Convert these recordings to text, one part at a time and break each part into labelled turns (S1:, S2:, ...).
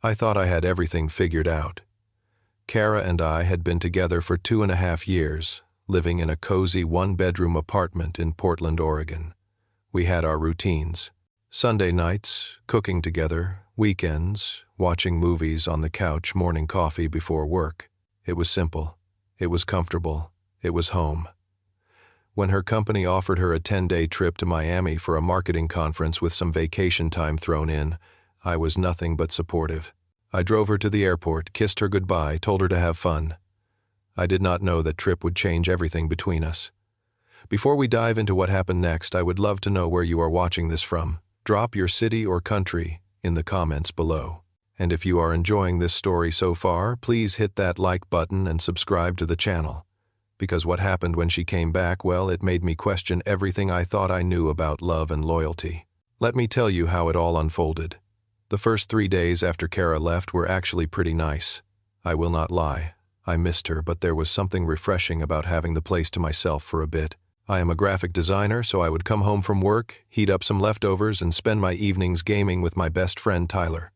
S1: I thought I had everything figured out. Kara and I had been together for 2.5 years, living in a cozy one-bedroom apartment in Portland, Oregon. We had our routines. Sunday nights, cooking together, weekends, watching movies on the couch, morning coffee before work. It was simple. It was comfortable. It was home. When her company offered her a 10-day trip to Miami for a marketing conference with some vacation time thrown in, I was nothing but supportive. I drove her to the airport, kissed her goodbye, told her to have fun. I did not know that trip would change everything between us. Before we dive into what happened next, I would love to know where you are watching this from. Drop your city or country in the comments below. And if you are enjoying this story so far, please hit that like button and subscribe to the channel. Because what happened when she came back, well, it made me question everything I thought I knew about love and loyalty. Let me tell you how it all unfolded. The first 3 days after Kara left were actually pretty nice. I will not lie. I missed her, but there was something refreshing about having the place to myself for a bit. I am a graphic designer, so I would come home from work, heat up some leftovers, and spend my evenings gaming with my best friend Tyler.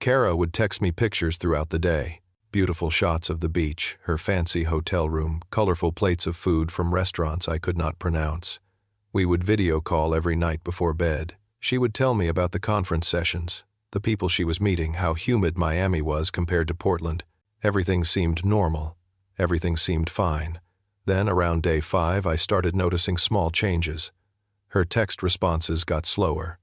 S1: Kara would text me pictures throughout the day. Beautiful shots of the beach, her fancy hotel room, colorful plates of food from restaurants I could not pronounce. We would video call every night before bed. She would tell me about the conference sessions, the people she was meeting, how humid Miami was compared to Portland. Everything seemed normal. Everything seemed fine. Then, around day 5, I started noticing small changes. Her text responses got slower.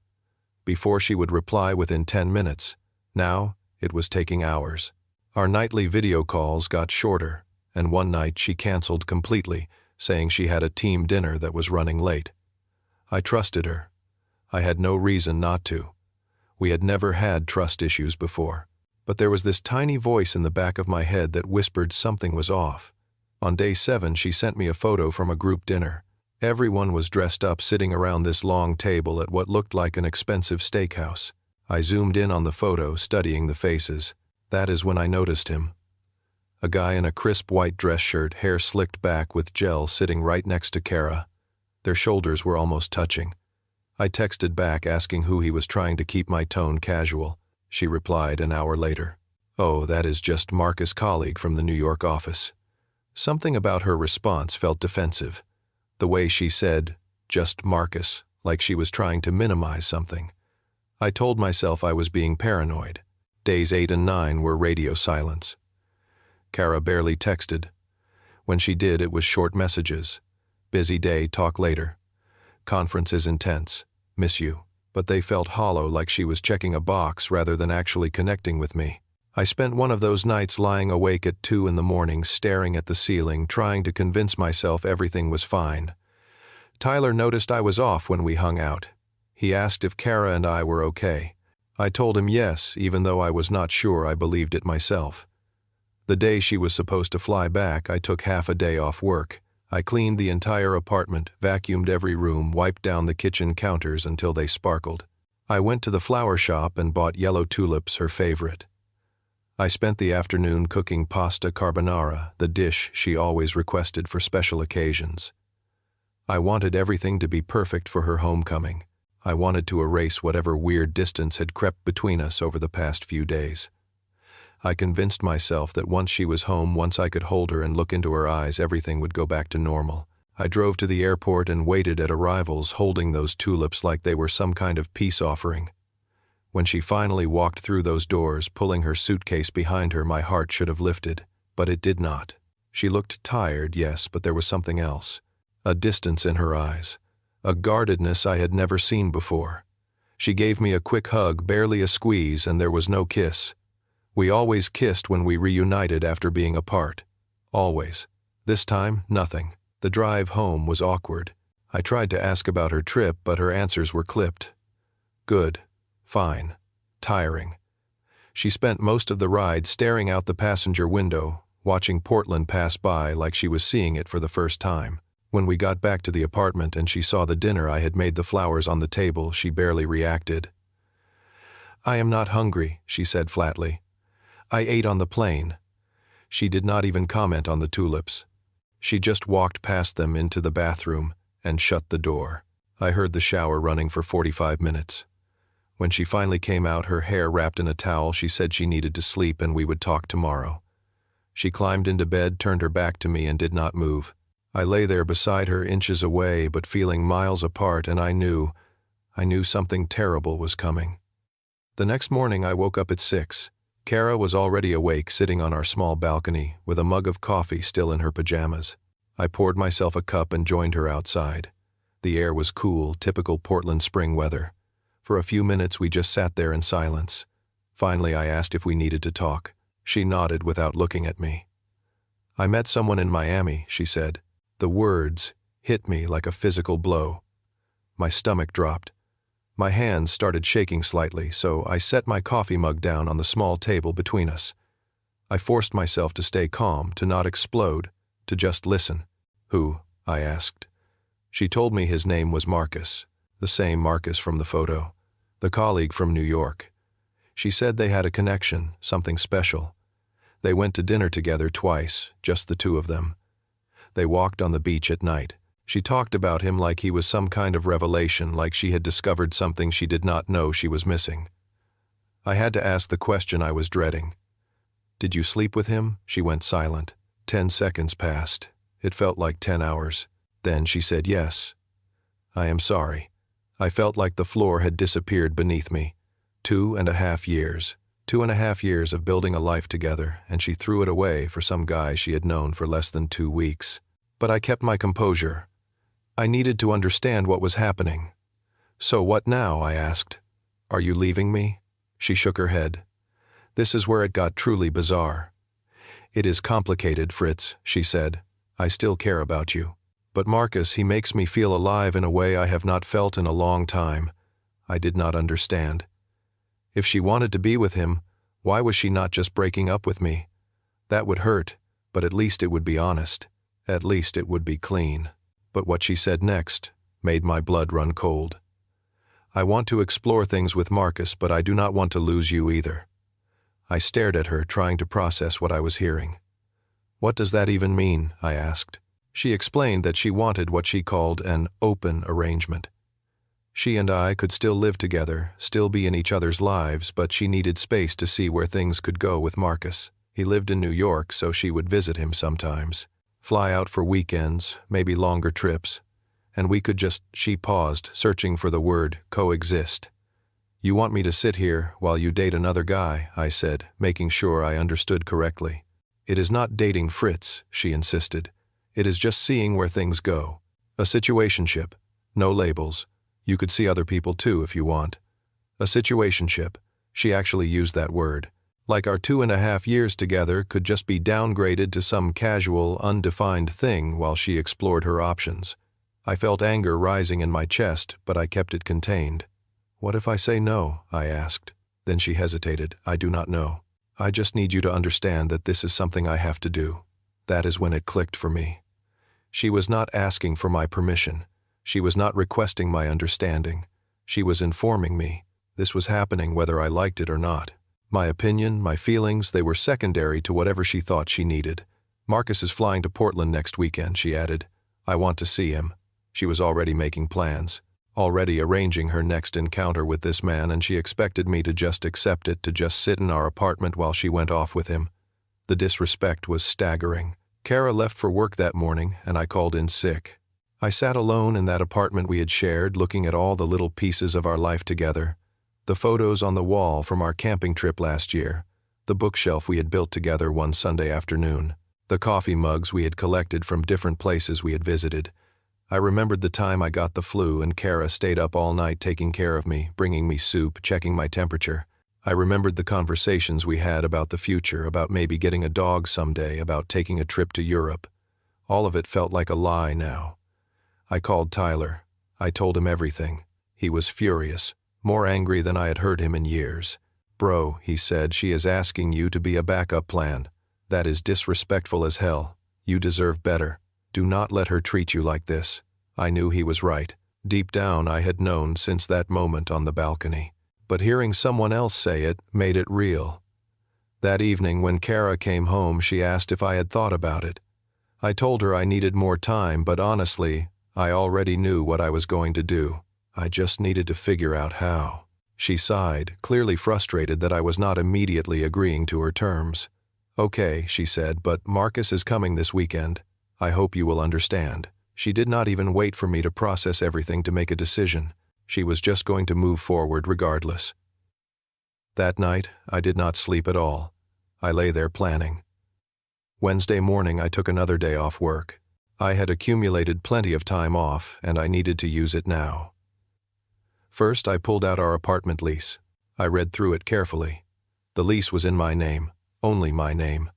S1: Before she would reply within 10 minutes. Now, it was taking hours. Our nightly video calls got shorter, and one night she canceled completely, saying she had a team dinner that was running late. I trusted her. I had no reason not to. We had never had trust issues before. But there was this tiny voice in the back of my head that whispered something was off. On day 7, she sent me a photo from a group dinner. Everyone was dressed up, sitting around this long table at what looked like an expensive steakhouse. I zoomed in on the photo, studying the faces. That is when I noticed him. A guy in a crisp white dress shirt, hair slicked back with gel, sitting right next to Kara. Their shoulders were almost touching. I texted back asking who he was, trying to keep my tone casual. She replied an hour later. "Oh, that is just Marcus' colleague from the New York office." Something about her response felt defensive. The way she said, "just Marcus," like she was trying to minimize something. I told myself I was being paranoid. Days 8 and 9 were radio silence. Kara barely texted. When she did, it was short messages. "Busy day, talk later." "Conference is intense. Miss you." But they felt hollow, like she was checking a box rather than actually connecting with me. I spent one of those nights lying awake at 2 in the morning, staring at the ceiling, trying to convince myself everything was fine. Tyler noticed I was off when we hung out. He asked if Kara and I were okay. I told him yes, even though I was not sure I believed it myself. The day she was supposed to fly back, I took half a day off work. I cleaned the entire apartment, vacuumed every room, wiped down the kitchen counters until they sparkled. I went to the flower shop and bought yellow tulips, her favorite. I spent the afternoon cooking pasta carbonara, the dish she always requested for special occasions. I wanted everything to be perfect for her homecoming. I wanted to erase whatever weird distance had crept between us over the past few days. I convinced myself that once she was home, once I could hold her and look into her eyes, everything would go back to normal. I drove to the airport and waited at arrivals, holding those tulips like they were some kind of peace offering. When she finally walked through those doors, pulling her suitcase behind her, my heart should have lifted, but it did not. She looked tired, yes, but there was something else. A distance in her eyes. A guardedness I had never seen before. She gave me a quick hug, barely a squeeze, and there was no kiss. We always kissed when we reunited after being apart. Always. This time, nothing. The drive home was awkward. I tried to ask about her trip, but her answers were clipped. Good. Fine. Tiring. She spent most of the ride staring out the passenger window, watching Portland pass by like she was seeing it for the first time. When we got back to the apartment and she saw the dinner I had made, the flowers on the table, she barely reacted. "I am not hungry," she said flatly. "I ate on the plane." She did not even comment on the tulips. She just walked past them into the bathroom and shut the door. I heard the shower running for 45 minutes. When she finally came out, her hair wrapped in a towel, she said she needed to sleep and we would talk tomorrow. She climbed into bed, turned her back to me, and did not move. I lay there beside her, inches away, but feeling miles apart, and I knew something terrible was coming. The next morning I woke up at 6. Kara was already awake, sitting on our small balcony, with a mug of coffee still in her pajamas. I poured myself a cup and joined her outside. The air was cool, typical Portland spring weather. For a few minutes we just sat there in silence. Finally I asked if we needed to talk. She nodded without looking at me. "I met someone in Miami," she said. The words hit me like a physical blow. My stomach dropped. My hands started shaking slightly, so I set my coffee mug down on the small table between us. I forced myself to stay calm, to not explode, to just listen. "Who?" I asked. She told me his name was Marcus, the same Marcus from the photo, the colleague from New York. She said they had a connection, something special. They went to dinner together twice, just the two of them. They walked on the beach at night. She talked about him like he was some kind of revelation, like she had discovered something she did not know she was missing. I had to ask the question I was dreading. "Did you sleep with him?" She went silent. 10 seconds passed. It felt like 10 hours. Then she said yes. "I am sorry." I felt like the floor had disappeared beneath me. 2.5 years. 2.5 years of building a life together, and she threw it away for some guy she had known for less than 2 weeks. But I kept my composure. I needed to understand what was happening. "So what now?" I asked. "Are you leaving me?" She shook her head. This is where it got truly bizarre. "It is complicated, Fritz," she said. "I still care about you. But Marcus, he makes me feel alive in a way I have not felt in a long time." I did not understand. If she wanted to be with him, why was she not just breaking up with me? That would hurt, but at least it would be honest. At least it would be clean. But what she said next made my blood run cold. "I want to explore things with Marcus, but I do not want to lose you either." I stared at her, trying to process what I was hearing. "What does that even mean?" I asked. She explained that she wanted what she called an open arrangement. She and I could still live together, still be in each other's lives, but she needed space to see where things could go with Marcus. He lived in New York, so she would visit him sometimes. Fly out for weekends, maybe longer trips. And we could just— She paused, searching for the word coexist. "You want me to sit here while you date another guy," I said, making sure I understood correctly. "It is not dating Fritz," she insisted. "It is just seeing where things go. A situationship. No labels. You could see other people too if you want. A situationship." She actually used that word. Like our 2.5 years together could just be downgraded to some casual, undefined thing while she explored her options. I felt anger rising in my chest, but I kept it contained. "What if I say no?" I asked. Then she hesitated. "I do not know. I just need you to understand that this is something I have to do." That is when it clicked for me. She was not asking for my permission. She was not requesting my understanding. She was informing me. This was happening whether I liked it or not. My opinion, my feelings, they were secondary to whatever she thought she needed. "Marcus is flying to Portland next weekend," she added. "I want to see him." She was already making plans, already arranging her next encounter with this man, and she expected me to just accept it, to just sit in our apartment while she went off with him. The disrespect was staggering. Kara left for work that morning, and I called in sick. I sat alone in that apartment we had shared, looking at all the little pieces of our life together. The photos on the wall from our camping trip last year, the bookshelf we had built together one Sunday afternoon, the coffee mugs we had collected from different places we had visited. I remembered the time I got the flu and Kara stayed up all night taking care of me, bringing me soup, checking my temperature. I remembered the conversations we had about the future, about maybe getting a dog someday, about taking a trip to Europe. All of it felt like a lie now. I called Tyler. I told him everything. He was furious, more angry than I had heard him in years. "Bro," he said, "she is asking you to be a backup plan. That is disrespectful as hell. You deserve better. Do not let her treat you like this." I knew he was right. Deep down, I had known since that moment on the balcony. But hearing someone else say it made it real. That evening, when Kara came home, she asked if I had thought about it. I told her I needed more time, but honestly, I already knew what I was going to do. I just needed to figure out how. She sighed, clearly frustrated that I was not immediately agreeing to her terms. "Okay," she said, "but Marcus is coming this weekend. I hope you will understand." She did not even wait for me to process everything to make a decision. She was just going to move forward regardless. That night, I did not sleep at all. I lay there planning. Wednesday morning, I took another day off work. I had accumulated plenty of time off, and I needed to use it now. First, I pulled out our apartment lease. I read through it carefully. The lease was in my name, only my name.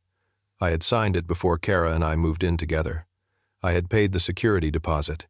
S1: I had signed it before Kara and I moved in together. I had paid the security deposit.